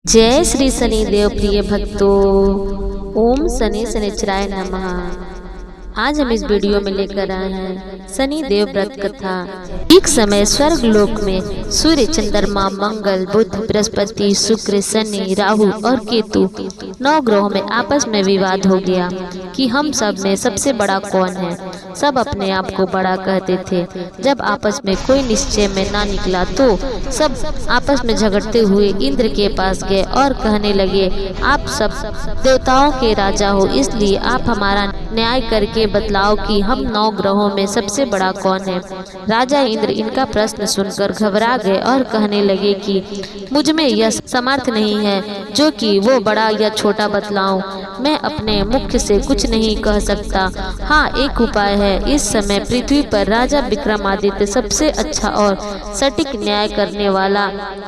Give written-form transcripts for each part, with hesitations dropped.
जय श्री शनिदेव प्रिय भक्तों। ओम शनि शनिचराय नमः। आज हम इस वीडियो में लेकर आए हैं शनि देव व्रत कथा। एक समय स्वर्ग लोक में सूर्य, चंद्रमा, मंगल, बुध, बृहस्पति, शुक्र, शनि, राहु और केतु 9 ग्रहों में आपस में विवाद हो गया कि हम सब में सबसे बड़ा कौन है। सब अपने आप को बड़ा कहते थे। जब आपस में कोई निश्चय में ना निकला तो सब आपस में झगड़ते हुए इंद्र के पास गए और कहने लगे, आप सब देवताओं के राजा हो, इसलिए आप हमारा न्याय करके बतलाओ कि हम 9 ग्रहों में सबसे बड़ा कौन है। राजा इंद्र इनका प्रश्न सुनकर घबरा गए और कहने लगे कि मुझ में यह सामर्थ्य नहीं है जो कि वो बड़ा या छोटा बतलाऊं। मैं अपने मुख से कुछ नहीं कह सकता। हाँ, एक उपाय है। इस समय पृथ्वी पर राजा विक्रमादित्य सबसे अच्छा और सटीक न्याय करने वाला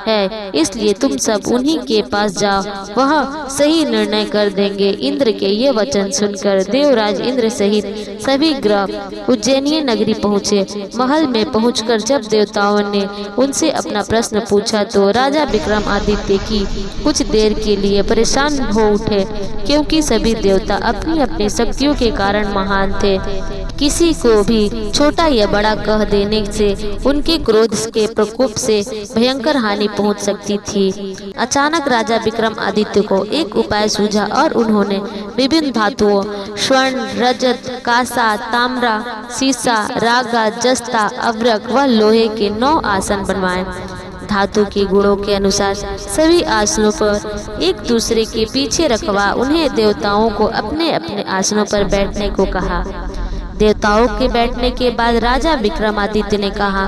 है, इसलिए तुम सब उन्हीं के पास जाओ, वह सही निर्णय कर देंगे। इंद्र के ये वचन सुनकर देवराज इंद्र सहित सभी ग्रह उज्जैनी नगरी पहुँचे। महल में पहुंचकर जब देवताओं ने उनसे अपना प्रश्न पूछा तो राजा विक्रमादित्य की कुछ देर के लिए परेशान हो उठे, क्योंकि सभी देवता अपनी अपनी शक्तियों के कारण महान थे। किसी को भी छोटा या बड़ा कह देने से उनके क्रोध के प्रकोप से भयंकर हानि पहुंच सकती थी। अचानक राजा विक्रमादित्य को एक उपाय सूझा और उन्होंने विभिन्न धातुओं स्वर्ण, रजत, कांसा, ताम्रा, सीसा, रागा, जस्ता, अभ्रक व लोहे के 9 आसन बनवाए। धातु के गुणों के अनुसार सभी आसनों पर एक दूसरे के पीछे रखवा उन्हें देवताओं को अपने अपने आसनों पर बैठने को कहा। देवताओं के बैठने के बाद राजा विक्रमादित्य ने कहा,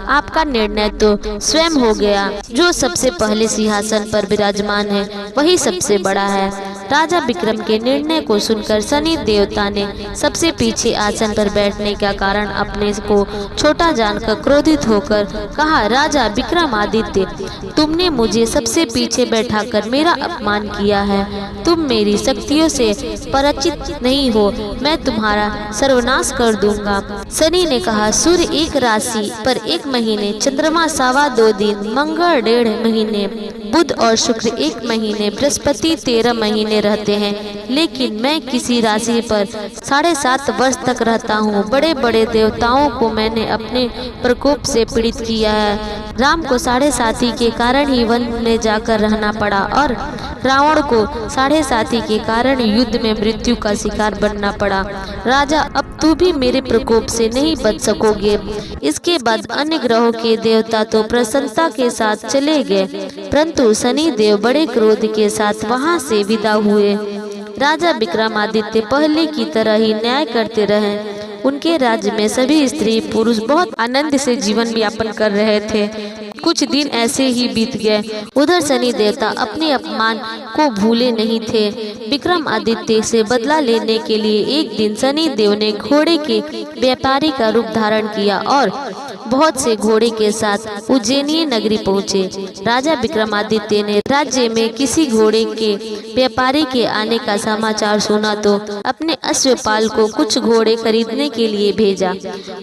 आपका निर्णय तो स्वयं हो गया। जो सबसे पहले सिंहासन पर विराजमान है वही सबसे बड़ा है। राजा विक्रम के निर्णय को सुनकर शनि देवता ने सबसे पीछे आसन पर बैठने का कारण अपने को छोटा जानकर क्रोधित होकर कहा, राजा विक्रमादित्य, तुमने मुझे सबसे पीछे बैठाकर मेरा अपमान किया है। तुम मेरी शक्तियों से परिचित नहीं हो, मैं तुम्हारा सर्वनाश कर दूंगा। शनि ने कहा, सूर्य एक राशि पर 1 महीने, चंद्रमा 2.25 दिन, मंगल 1.5 महीने, बुध और शुक्र 1 महीने, बृहस्पति 13 महीने रहते हैं, लेकिन मैं किसी राशि पर 7.5 वर्ष तक रहता हूँ। बड़े बड़े देवताओं को मैंने अपने प्रकोप से पीड़ित किया है। राम को 7.5 के कारण ही वन में जाकर रहना पड़ा और रावण को 7.5 के कारण युद्ध में मृत्यु का शिकार बनना पड़ा। राजा, अब तू भी मेरे प्रकोप से नहीं बच सकोगे। इसके बाद अन्य ग्रहों के देवता तो प्रसन्नता के साथ चले गए, परंतु शनि देव बड़े क्रोध के साथ वहां से विदा हुए। राजा विक्रमादित्य पहले की तरह ही न्याय करते रहे। उनके राज्य में सभी स्त्री पुरुष बहुत आनंद से जीवन यापन कर रहे थे। कुछ दिन ऐसे ही बीत गए। उधर शनि देवता अपने अपमान को भूले नहीं थे। विक्रमादित्य से बदला लेने के लिए एक दिन शनि देव ने घोड़े के व्यापारी का रूप धारण किया और बहुत से घोड़े के साथ उज्जैनी नगरी पहुँचे। राजा विक्रमादित्य ने राज्य में किसी घोड़े के व्यापारी के आने का समाचार सुना तो अपने अश्वपाल को कुछ घोड़े खरीदने के लिए भेजा।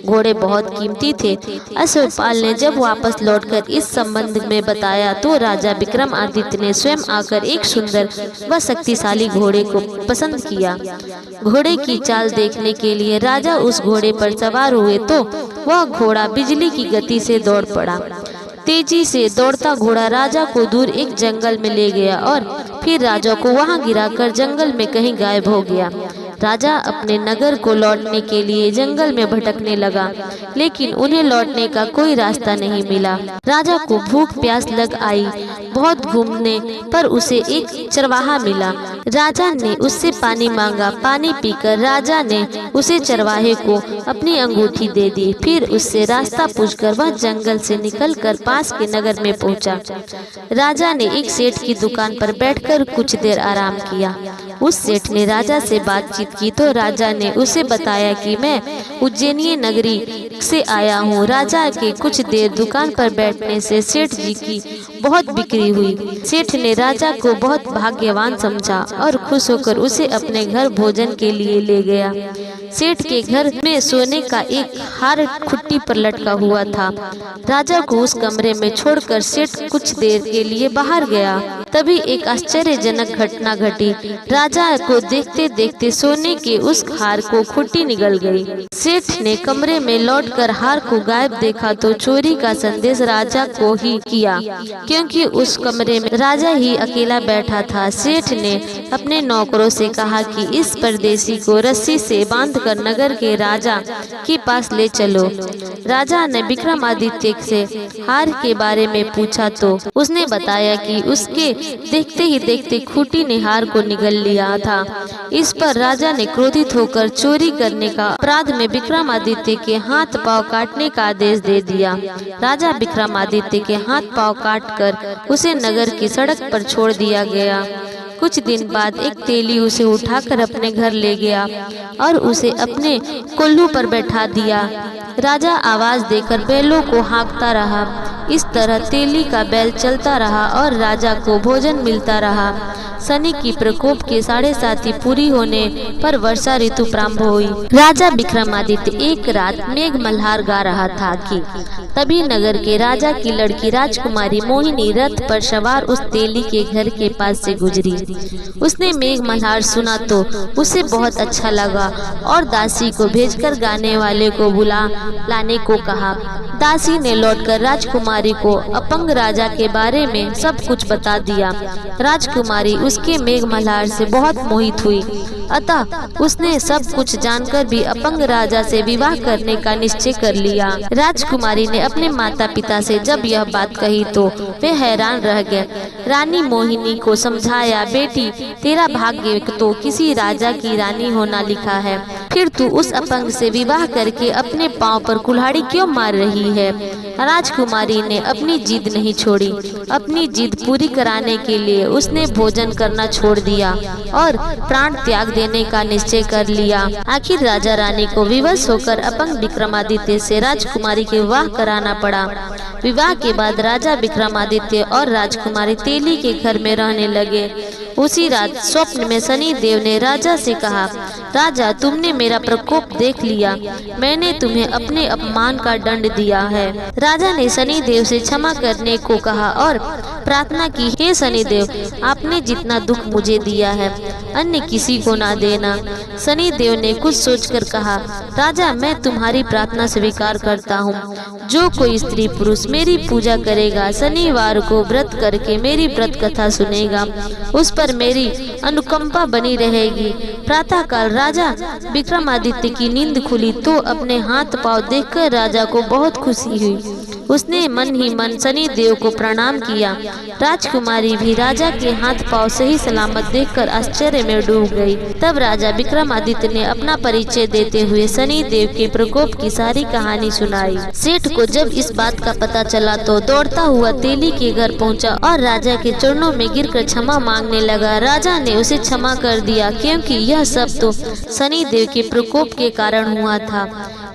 घोड़े बहुत कीमती थे। अश्वपाल ने जब वापस लौटकर इस संबंध में बताया तो राजा विक्रमादित्य ने स्वयं आकर एक सुंदर व शक्तिशाली घोड़े को पसंद किया। घोड़े की चाल देखने के लिए राजा उस घोड़े पर सवार हुए तो वह घोड़ा बिजली की गति से दौड़ पड़ा। तेजी से दौड़ता घोड़ा राजा को दूर एक जंगल में ले गया और फिर राजा को वहां गिराकर जंगल में कहीं गायब हो गया। राजा अपने नगर को लौटने के लिए जंगल में भटकने लगा, लेकिन उन्हें लौटने का कोई रास्ता नहीं मिला। राजा को भूख प्यास लग आई। बहुत घूमने पर उसे एक चरवाहा मिला। राजा ने उससे पानी मांगा। पानी पीकर राजा ने उसे चरवाहे को अपनी अंगूठी दे दी। फिर उससे रास्ता पूछकर वह जंगल से निकलकर पास के नगर में पहुंचा। राजा ने एक सेठ की दुकान पर बैठकर कुछ देर आराम किया। उस सेठ ने राजा से बातचीत की तो राजा ने उसे बताया कि मैं उज्जैनी नगरी से आया हूँ। राजा के कुछ देर दुकान पर बैठने से सेठ जी की बहुत बिक्री हुई। सेठ ने राजा को बहुत भाग्यवान समझा और खुश होकर उसे अपने घर भोजन के लिए ले गया। सेठ के घर में सोने का एक हार खुट्टी पर लटका हुआ था। राजा को उस कमरे में छोड़कर सेठ कुछ देर के लिए बाहर गया। तभी एक आश्चर्यजनक घटना घटी। राजा को देखते देखते सोने के उस हार को खुट्टी निगल गई। सेठ ने कमरे में लौटकर हार को गायब देखा तो चोरी का संदेश राजा को ही किया, क्योंकि उस कमरे में राजा ही अकेला बैठा था। सेठ ने अपने नौकरों से कहा कि इस परदेसी को रस्सी से बांधकर नगर के राजा के पास ले चलो। राजा ने विक्रमादित्य से हार के बारे में पूछा तो उसने बताया कि उसके देखते ही देखते खूंटी ने हार को निगल लिया था। इस पर राजा ने क्रोधित होकर चोरी करने का अपराध में विक्रमादित्य के हाथ पांव काटने का आदेश दे दिया। राजा विक्रमादित्य के हाथ पांव काटकर उसे नगर की सड़क पर छोड़ दिया गया। कुछ दिन बाद एक तेली उसे उठाकर अपने घर ले गया और उसे अपने कोल्हू पर बैठा दिया। राजा आवाज देकर बैलों को हाँकता रहा। इस तरह तेली का बैल चलता रहा और राजा को भोजन मिलता रहा। शनि की प्रकोप के 7.5 पूरी होने पर वर्षा ऋतु प्रारंभ हुई। राजा विक्रमादित्य एक रात मेघ मल्हार गा रहा था कि तभी नगर के राजा की लड़की राजकुमारी मोहिनी रथ पर सवार उस तेली के घर के पास से गुजरी। उसने मेघ मल्हार सुना तो उसे बहुत अच्छा लगा और दासी को भेजकर गाने वाले को बुला लाने को कहा। दासी ने लौटकर राजकुमारी को अपंग राजा के बारे में सब कुछ बता दिया। राजकुमारी उसके मेघ मल्हार से बहुत मोहित हुई, अतः उसने सब कुछ जानकर भी अपंग राजा से विवाह करने का निश्चय कर लिया। राजकुमारी ने अपने माता पिता से जब यह बात कही तो वे हैरान रह गए। रानी मोहिनी को समझाया, बेटी तेरा भाग्य तो किसी राजा की रानी होना लिखा है, फिर तू उस अपंग से विवाह करके अपने पांव पर कुल्हाड़ी क्यों मार रही है। राजकुमारी ने अपनी जिद नहीं छोड़ी। अपनी जिद पूरी कराने के लिए उसने भोजन करना छोड़ दिया और प्राण त्याग देने का निश्चय कर लिया। आखिर राजा रानी को विवश होकर अपंग विक्रमादित्य से राजकुमारी के विवाह कराना पड़ा। विवाह के बाद राजा विक्रमादित्य और राजकुमारी तेली के घर में रहने लगे। उसी रात स्वप्न में शनि देव ने राजा से कहा, राजा तुमने मेरा प्रकोप देख लिया, मैंने तुम्हें अपने अपमान का दंड दिया है। राजा ने शनि देव से क्षमा करने को कहा और प्रार्थना की, हे शनि देव, आपने जितना दुख मुझे दिया है अन्य किसी को ना देना। शनि देव ने कुछ सोचकर कहा, राजा मैं तुम्हारी प्रार्थना स्वीकार करता हूँ। जो कोई स्त्री पुरुष मेरी पूजा करेगा, शनिवार को व्रत करके मेरी व्रत कथा सुनेगा, उस पर मेरी अनुकंपा बनी रहेगी। प्रातः काल राजा विक्रमादित्य की नींद खुली तो अपने हाथ पांव देखकर राजा को बहुत खुशी हुई। उसने मन ही मन शनि देव को प्रणाम किया। राजकुमारी भी राजा के हाथ पांव सही सलामत देखकर आश्चर्य में डूब गई। तब राजा विक्रमादित्य ने अपना परिचय देते हुए शनि देव के प्रकोप की सारी कहानी सुनाई। सेठ को जब इस बात का पता चला तो दौड़ता हुआ तेली के घर पहुंचा और राजा के चरणों में गिरकर क्षमा मांगने लगा। राजा ने उसे क्षमा कर दिया, क्योंकि यह सब तो शनि देव के प्रकोप के कारण हुआ था।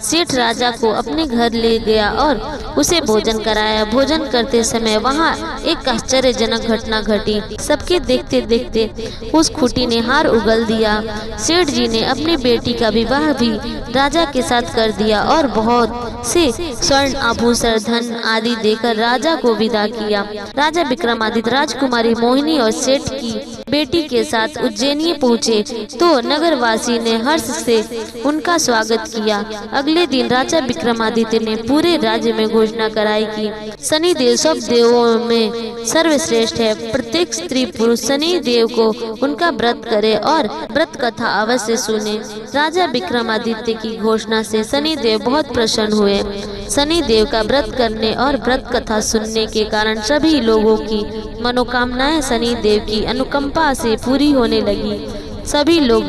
सेठ राजा को अपने घर ले गया और उसे भोजन कराया। भोजन करते समय वहाँ एक आश्चर्यजनक घटना घटी। सबके देखते देखते उस खूंटी ने हार उगल दिया। सेठ जी ने अपनी बेटी का विवाह भी राजा के साथ कर दिया और बहुत से स्वर्ण आभूषण धन आदि देकर राजा को विदा किया। राजा विक्रमादित्य राजकुमारी मोहिनी और सेठ की बेटी के साथ उज्जैनी पहुँचे तो नगरवासी ने हर्ष से उनका स्वागत किया। अगले दिन राजा विक्रमादित्य ने पूरे राज्य में घोषणा कराई कि शनि देव सब देवों में सर्वश्रेष्ठ है। प्रत्येक स्त्री पुरुष शनि देव को उनका व्रत करे और व्रत कथा अवश्य सुने। राजा विक्रमादित्य की घोषणा से शनि देव बहुत प्रसन्न हुए। शनि देव का व्रत करने और व्रत कथा सुनने के कारण सभी लोगों की मनोकामनाएं शनि देव की अनुकंपा से पूरी होने लगी। सभी लोग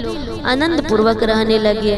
आनंद पूर्वक रहने लगे।